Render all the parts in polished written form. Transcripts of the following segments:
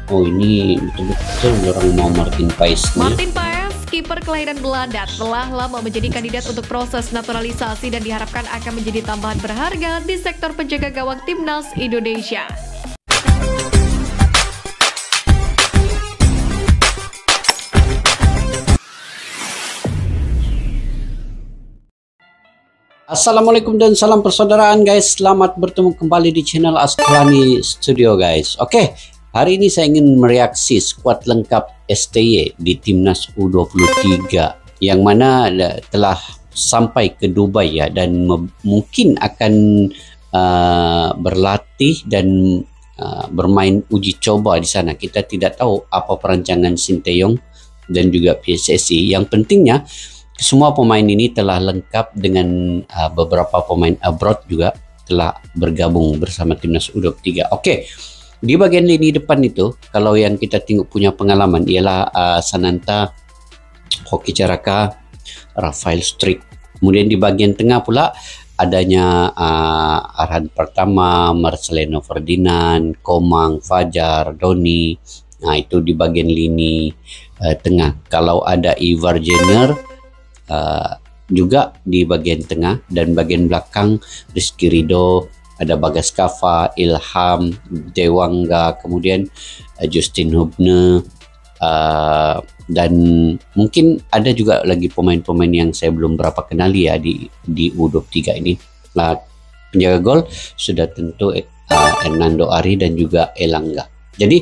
Oh, ini betul-betul orang mau Martin Paes nih. Martin Paes, kiper kelahiran Belanda, telah lama menjadi kandidat untuk proses naturalisasi dan diharapkan akan menjadi tambahan berharga di sektor penjaga gawang timnas Indonesia. Assalamualaikum dan salam persaudaraan guys. Selamat bertemu kembali di channel Asqalani Studio guys. Oke, hari ini saya ingin mereaksi skuad lengkap STY di Timnas U23 yang mana telah sampai ke Dubai ya, dan mungkin akan berlatih dan bermain uji coba di sana. Kita tidak tahu apa perancangan Sinteyong dan juga PSSI. Yang pentingnya semua pemain ini telah lengkap dengan beberapa pemain abroad juga telah bergabung bersama Timnas U23. Oke, di bagian lini depan itu, kalau yang kita tengok punya pengalaman ialah Sananta, Hoki Caraka, Rafael Struijk. Kemudian di bagian tengah pula adanya Arhan Pertama, Marcelino Ferdinand, Komang, Fajar, Doni. Nah, itu di bagian lini tengah. Kalau ada Ivar Jenner juga di bagian tengah, dan bagian belakang Rizky Ridho, ada Bagas Kava, Ilham, Dewangga, kemudian Justin Hubner, dan mungkin ada juga lagi pemain-pemain yang saya belum berapa kenali ya di U23 ini. Penjaga gol sudah tentu Hernando Ari dan juga Elangga. Jadi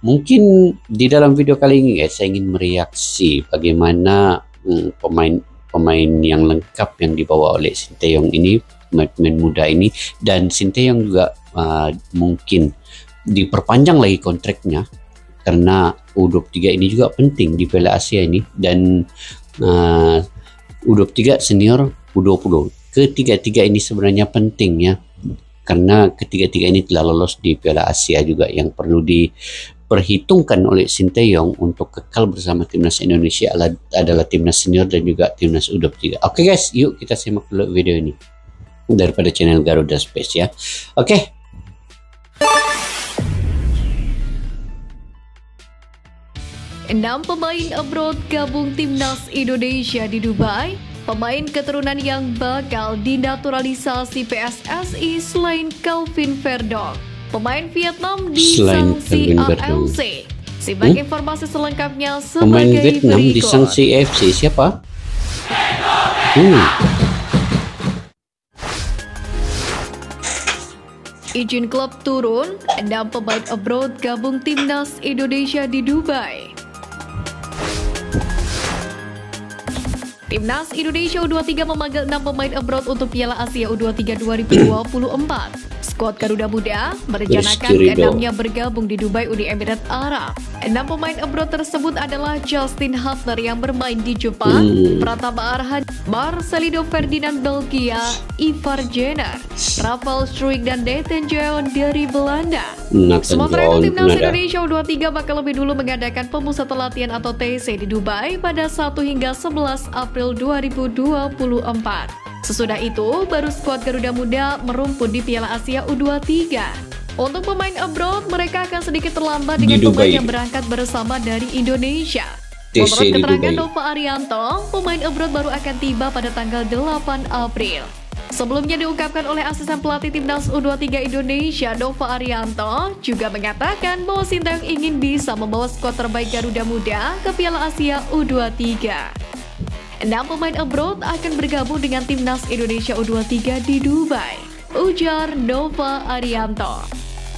mungkin di dalam video kali ini guys, saya ingin mereaksi bagaimana pemain yang lengkap yang dibawa oleh Sinteyong ini, pemain muda ini, dan Sinteyong juga mungkin diperpanjang lagi kontraknya karena U23 ini juga penting di Piala Asia ini, dan U23 senior, U20, ketiga-tiga ini sebenarnya penting ya, karena ketiga-tiga ini telah lolos di Piala Asia juga, yang perlu diperhitungkan oleh Sinteyong untuk kekal bersama Timnas Indonesia adalah Timnas Senior dan juga Timnas U23. Oke guys, yuk kita simak dulu video ini daripada channel Garuda Space ya. Oke. 6 pemain abroad gabung Timnas Indonesia di Dubai. Pemain keturunan yang bakal dinaturalisasi PSSI selain Kelvin Verdong. Pemain Vietnam di sanksi AFC. Simak informasi selengkapnya sebagai pemain Vietnam berikut. Di sanksi AFC siapa? Izin klub turun, 6 pemain abroad gabung Timnas Indonesia di Dubai. Timnas Indonesia U23 memanggil 6 pemain abroad untuk Piala Asia U23 2024. Skuad Garuda Muda merencanakan ke-6-nya bergabung di Dubai, Uni Emirat Arab. 6 pemain abroad tersebut adalah Justin Hubner yang bermain di Jepang, Pratama Arhan, Marcelino Ferdinand Belgia, Ivar Jenner, Rafael Struijk, dan Nathan Jeon dari Belanda. Sementara itu Timnas Indonesia U23 bakal lebih dulu mengadakan pemusatan latihan atau TC di Dubai pada 1 hingga 11 April 2024. Sesudah itu, baru skuad Garuda Muda merumput di Piala Asia U23. Untuk pemain abroad, mereka akan sedikit terlambat dengan pemain yang berangkat bersama dari Indonesia. Menurut keterangan Nova Arianto, pemain abroad baru akan tiba pada tanggal 8 April. Sebelumnya diungkapkan oleh asisten pelatih Timnas U23 Indonesia, Nova Arianto, juga mengatakan bahwa Sinteyong ingin bisa membawa skuad terbaik Garuda Muda ke Piala Asia U23. 6 pemain abroad akan bergabung dengan Timnas Indonesia U23 di Dubai, ujar Nova Arianto.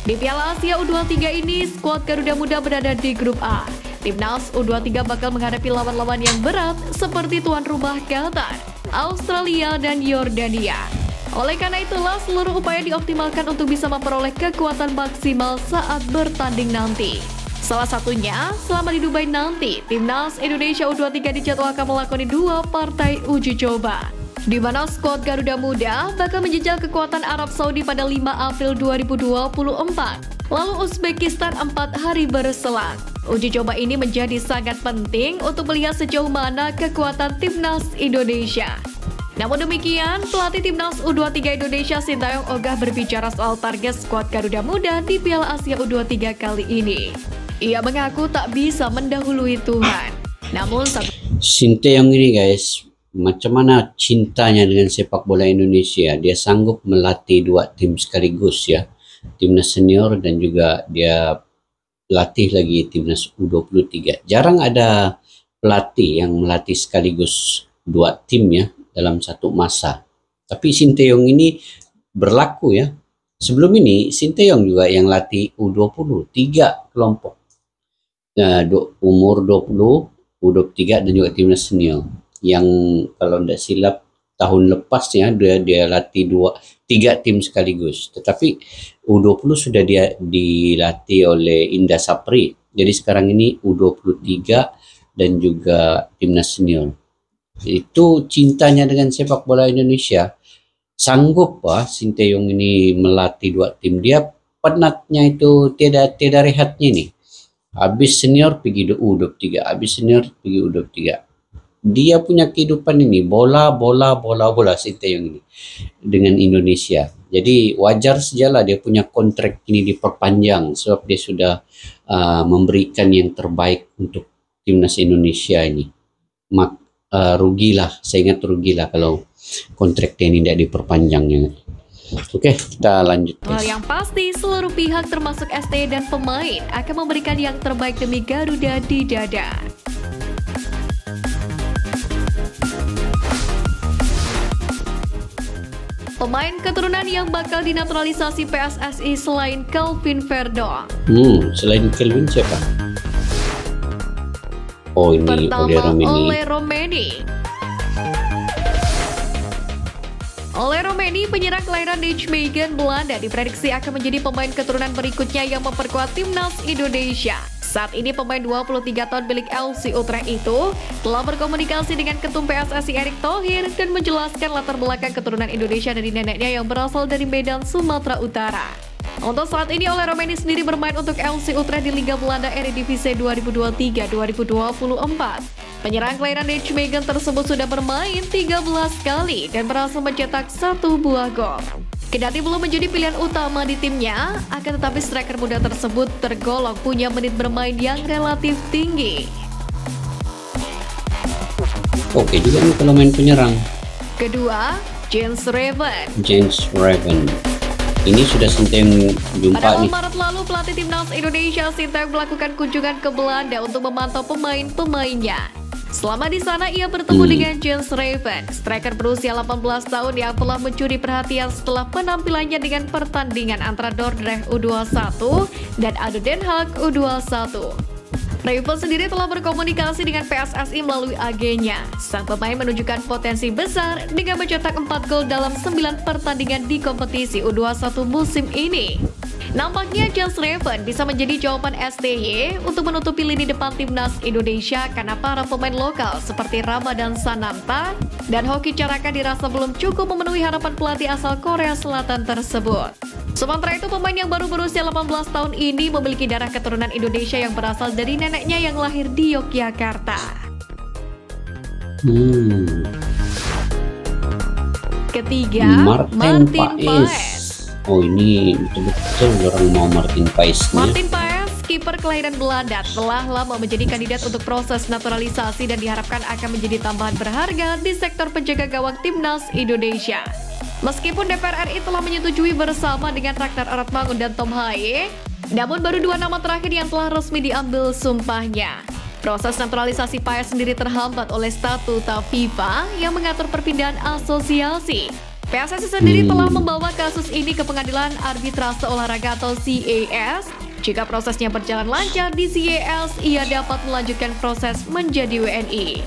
Di Piala Asia U23 ini, skuad Garuda Muda berada di grup A. Timnas U23 bakal menghadapi lawan-lawan yang berat seperti tuan rumah Qatar, Australia, dan Yordania. Oleh karena itulah, seluruh upaya dioptimalkan untuk bisa memperoleh kekuatan maksimal saat bertanding nanti. Salah satunya, selama di Dubai nanti, Timnas Indonesia U23 dijadwalkan melakoni 2 partai uji coba, di mana skuad Garuda Muda bakal menjejal kekuatan Arab Saudi pada 5 April 2024, lalu Uzbekistan 4 hari berselang. Uji coba ini menjadi sangat penting untuk melihat sejauh mana kekuatan Timnas Indonesia. Namun demikian, pelatih Timnas U23 Indonesia Sinteyong ogah berbicara soal target skuad Garuda Muda di Piala Asia U23 kali ini. Ia mengaku tak bisa mendahului Tuhan. Namun Sinteyong ini guys, macam mana cintanya dengan sepak bola Indonesia. Dia sanggup melatih 2 tim sekaligus ya. Timnas senior dan juga dia latih lagi timnas U23. Jarang ada pelatih yang melatih sekaligus 2 tim ya dalam satu masa. Tapi Sinteyong ini berlaku ya. Sebelum ini Sinteyong juga yang latih U20, 3 kelompok. Umur 20, U23 dan juga timnas senior. Yang kalau tidak silap tahun lepasnya dia latih 3 tim sekaligus. Tetapi U20 sudah dia dilatih oleh Indra Sapri. Jadi sekarang ini U23 dan juga timnas senior. Itu cintanya dengan sepak bola Indonesia. Sanggup Sinteyong ini melatih 2 tim. Dia penatnya itu tiada rehatnya nih. Habis senior pergi U23, habis senior pergi U23. Dia punya kehidupan ini bola Sinteyong ini dengan Indonesia. Jadi wajar sajalah dia punya kontrak ini diperpanjang sebab dia sudah memberikan yang terbaik untuk timnas Indonesia ini. Rugilah, saya ingat rugilah kalau kontrak ini tidak diperpanjangnya. Oke, kita lanjut. Hal yang pasti, seluruh pihak termasuk ST dan pemain akan memberikan yang terbaik demi Garuda di dada. Pemain keturunan yang bakal dinaturalisasi PSSI selain Kelvin Verdong. Selain Kelvin siapa? Oh, ini Ole Romeni. Ole Romeni, penyerang kelahiran Nijmegen, Belanda, diprediksi akan menjadi pemain keturunan berikutnya yang memperkuat timnas Indonesia. Saat ini pemain 23 tahun milik FC Utrecht itu telah berkomunikasi dengan Ketum PSSI Erick Thohir dan menjelaskan latar belakang keturunan Indonesia dari neneknya yang berasal dari Medan, Sumatera Utara. Untuk saat ini, Ole Romeni sendiri bermain untuk FC Utrecht di Liga Belanda Eredivisie 2023-2024. Penyerang kelahiran Nijmegen tersebut sudah bermain 13 kali dan berhasil mencetak 1 buah gol. Kendati belum menjadi pilihan utama di timnya, akan tetapi striker muda tersebut tergolong punya menit bermain yang relatif tinggi. Oke juga nih kalau main penyerang. Kedua, Jens Raven. Ini sudah Sinteyong jumpa pada nih. Maret lalu, pelatih timnas Indonesia Sinteyong melakukan kunjungan ke Belanda untuk memantau pemain-pemainnya. Selama di sana, ia bertemu dengan Jens Raven, striker berusia 18 tahun yang telah mencuri perhatian setelah penampilannya dengan pertandingan antara Dordrecht U21 dan ADO Den Haag U21. Raven sendiri telah berkomunikasi dengan PSSI melalui agennya. Sang pemain menunjukkan potensi besar dengan mencetak 4 gol dalam 9 pertandingan di kompetisi U21 musim ini. Nampaknya Jens Raven bisa menjadi jawaban STY untuk menutupi lini depan timnas Indonesia karena para pemain lokal seperti Ramadan Sananta dan Hoki Caraka dirasa belum cukup memenuhi harapan pelatih asal Korea Selatan tersebut. Sementara itu, pemain yang baru berusia 18 tahun ini memiliki darah keturunan Indonesia yang berasal dari neneknya yang lahir di Yogyakarta. Ketiga, Martin Paes. Oh, ini betul-betul orang mau Martin Paes. Martin Paes, kiper kelahiran Belanda, telah lama menjadi kandidat untuk proses naturalisasi dan diharapkan akan menjadi tambahan berharga di sektor penjaga gawang timnas Indonesia. Meskipun DPR RI telah menyetujui bersama dengan Ragnar Aratmangun dan Tom Haye, namun baru 2 nama terakhir yang telah resmi diambil sumpahnya. Proses naturalisasi Paes sendiri terhambat oleh statuta FIFA yang mengatur perpindahan asosiasi. PSSI sendiri telah membawa kasus ini ke Pengadilan Arbitrase Olahraga atau CAS. Jika prosesnya berjalan lancar di CAS, ia dapat melanjutkan proses menjadi WNI.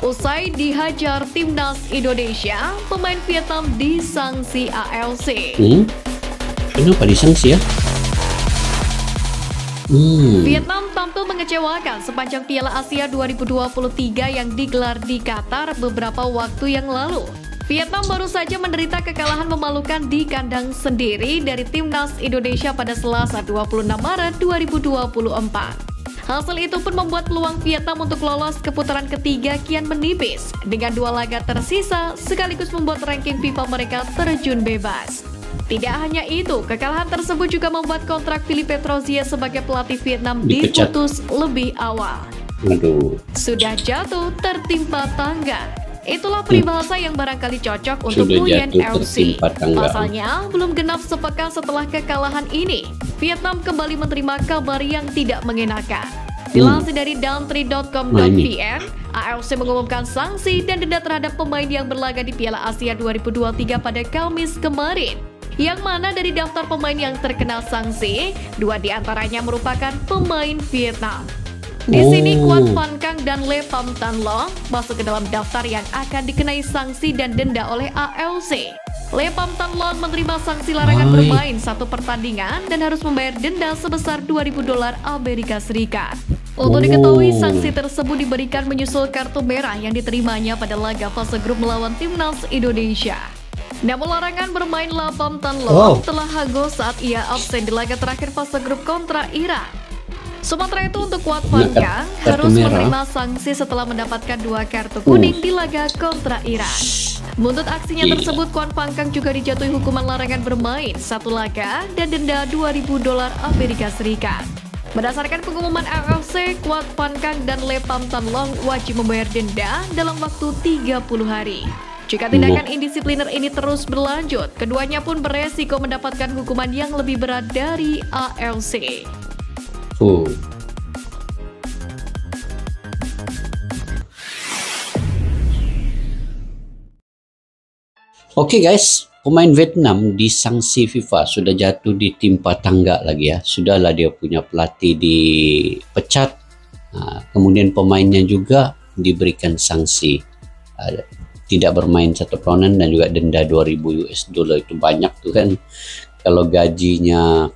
Usai dihajar timnas Indonesia, pemain Vietnam disangsi ALC. Kenapa disangsi ya? Vietnam tampil mengecewakan sepanjang Piala Asia 2023 yang digelar di Qatar beberapa waktu yang lalu. Vietnam baru saja menderita kekalahan memalukan di kandang sendiri dari timnas Indonesia pada Selasa 26 Maret 2024. Hasil itu pun membuat peluang Vietnam untuk lolos ke putaran ketiga kian menipis dengan 2 laga tersisa sekaligus membuat ranking FIFA mereka terjun bebas. Tidak hanya itu, kekalahan tersebut juga membuat kontrak Philippe Petrozier sebagai pelatih Vietnam Dipecat. diputus lebih awal. Aduh. Sudah jatuh tertimpa tangga. Itulah peribahasa yang barangkali cocok untuk Sudah Nguyen jatuh FC. tertimpa tangga. Pasalnya, belum genap sepekan setelah kekalahan ini, Vietnam kembali menerima kabar yang tidak mengenakan. Dilansir dari downtree.com.vn, AFC mengumumkan sanksi dan denda terhadap pemain yang berlaga di Piala Asia 2023 pada Kamis kemarin. Yang mana dari daftar pemain yang terkena sanksi, 2 diantaranya merupakan pemain Vietnam. Di sini Quat Van Cang dan Le Pham Tan Long masuk ke dalam daftar yang akan dikenai sanksi dan denda oleh AFC. Le Pham Tan Long menerima sanksi larangan bermain 1 pertandingan dan harus membayar denda sebesar $2.000 Amerika Serikat. Untuk diketahui, sanksi tersebut diberikan menyusul kartu merah yang diterimanya pada laga fase grup melawan Timnas Indonesia. Namun larangan bermain Le Pham Tan Long telah hangus saat ia absen di laga terakhir fase grup kontra Iran. Sementara itu untuk Quat Van Cang harus menerima sanksi setelah mendapatkan 2 kartu kuning di laga kontra Iran. Buntut aksinya tersebut, Quat Van Cang juga dijatuhi hukuman larangan bermain 1 laga dan denda $2.000 Amerika Serikat. Berdasarkan pengumuman AFC, Quat Van Cang dan Le Pham Tan Long wajib membayar denda dalam waktu 30 hari. Jika tindakan indisipliner ini terus berlanjut, keduanya pun beresiko mendapatkan hukuman yang lebih berat dari AFC. Oke guys, pemain Vietnam disanksi FIFA, sudah jatuh ditimpa tangga lagi ya. Sudahlah dia punya pelatih dipecat, kemudian pemainnya juga diberikan sanksi, tidak bermain 1 perlawanan dan juga denda $2.000. Itu banyak tuh kan, kalau gajinya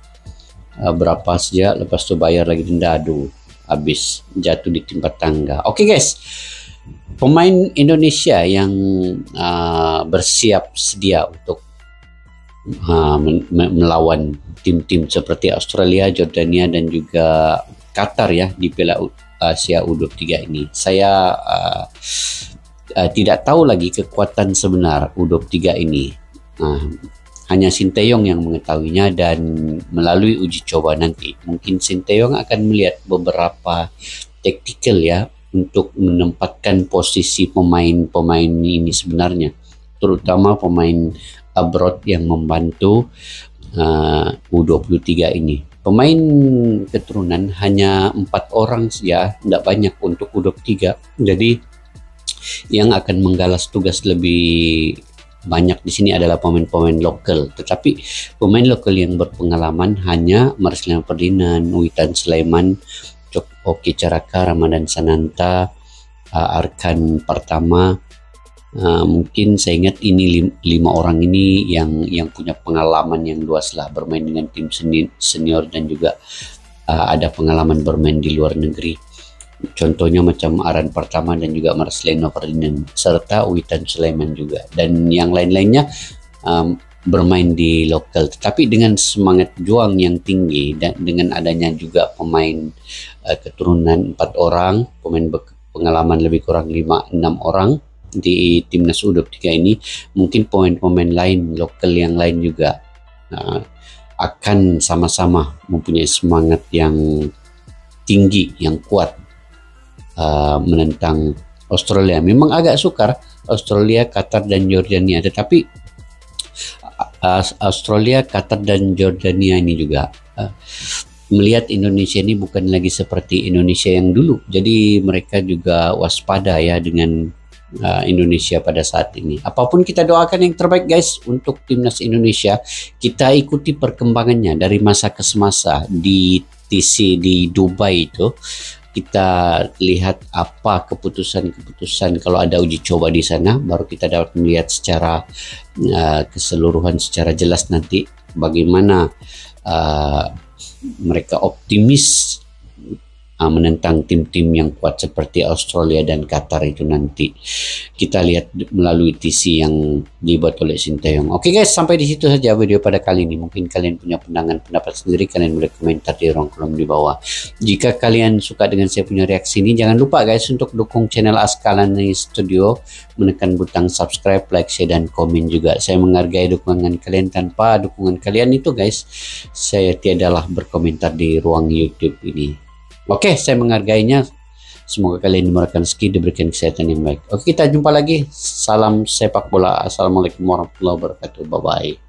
berapa saja, lepas itu bayar lagi denda, aduh habis, jatuh ditimpa tangga. Oke guys, pemain Indonesia yang bersiap sedia untuk melawan tim-tim seperti Australia, Jordania dan juga Qatar ya di Piala Asia U23 ini. Saya tidak tahu lagi kekuatan sebenar U23 ini. Hanya Sinteyong yang mengetahuinya, dan melalui uji coba nanti mungkin Sinteyong akan melihat beberapa taktikal ya untuk menempatkan posisi pemain-pemain ini sebenarnya, terutama pemain abroad yang membantu U23 ini. Pemain keturunan hanya 4 orang saja, tidak banyak untuk U23. Jadi yang akan menggalas tugas lebih banyak di sini adalah pemain-pemain lokal. Tetapi pemain lokal yang berpengalaman hanya Marcelino Ferdinand, Witan Sulaiman, Oki Caraka, Ramadan Sananta, Arkan Pertama. Mungkin saya ingat ini 5 orang ini yang punya pengalaman yang luas lah bermain dengan tim senior dan juga ada pengalaman bermain di luar negeri. Contohnya macam Aran Pertama dan juga Marcelino Ferdinand serta Witan Sulaiman juga, dan yang lain-lainnya bermain di lokal, tetapi dengan semangat juang yang tinggi, dan dengan adanya juga pemain keturunan 4 orang, pemain pengalaman lebih kurang 5-6 orang di timnas U23 ini, mungkin pemain-pemain lain lokal yang lain juga akan sama-sama mempunyai semangat yang tinggi, yang kuat menentang Australia. Memang agak sukar Australia, Qatar dan Jordania, tetapi Australia, Qatar dan Jordania ini juga melihat Indonesia ini bukan lagi seperti Indonesia yang dulu. Jadi mereka juga waspada ya dengan Indonesia pada saat ini. Apapun kita doakan yang terbaik guys untuk timnas Indonesia. Kita ikuti perkembangannya dari masa ke semasa di TC di Dubai itu. Kita lihat apa keputusan kalau ada uji coba di sana, baru kita dapat melihat secara keseluruhan, secara jelas nanti bagaimana mereka optimis menentang tim-tim yang kuat seperti Australia dan Qatar itu nanti. Kita lihat melalui TC yang dibuat oleh Sinteyong. Oke guys, sampai di situ saja video pada kali ini. Mungkin kalian punya pendapat sendiri, kalian boleh komentar di ruang kolom di bawah. Jika kalian suka dengan saya punya reaksi ini, jangan lupa guys untuk dukung channel Askalani Studio, menekan butang subscribe, like, share, dan komen juga. Saya menghargai dukungan kalian. Tanpa dukungan kalian itu guys, saya tiadalah berkomentar di ruang YouTube ini. Oke, saya menghargainya. Semoga kalian dimurahkan rezeki, diberikan kesehatan yang baik. Oke, kita jumpa lagi. Salam sepak bola. Assalamualaikum warahmatullahi wabarakatuh. Bye-bye.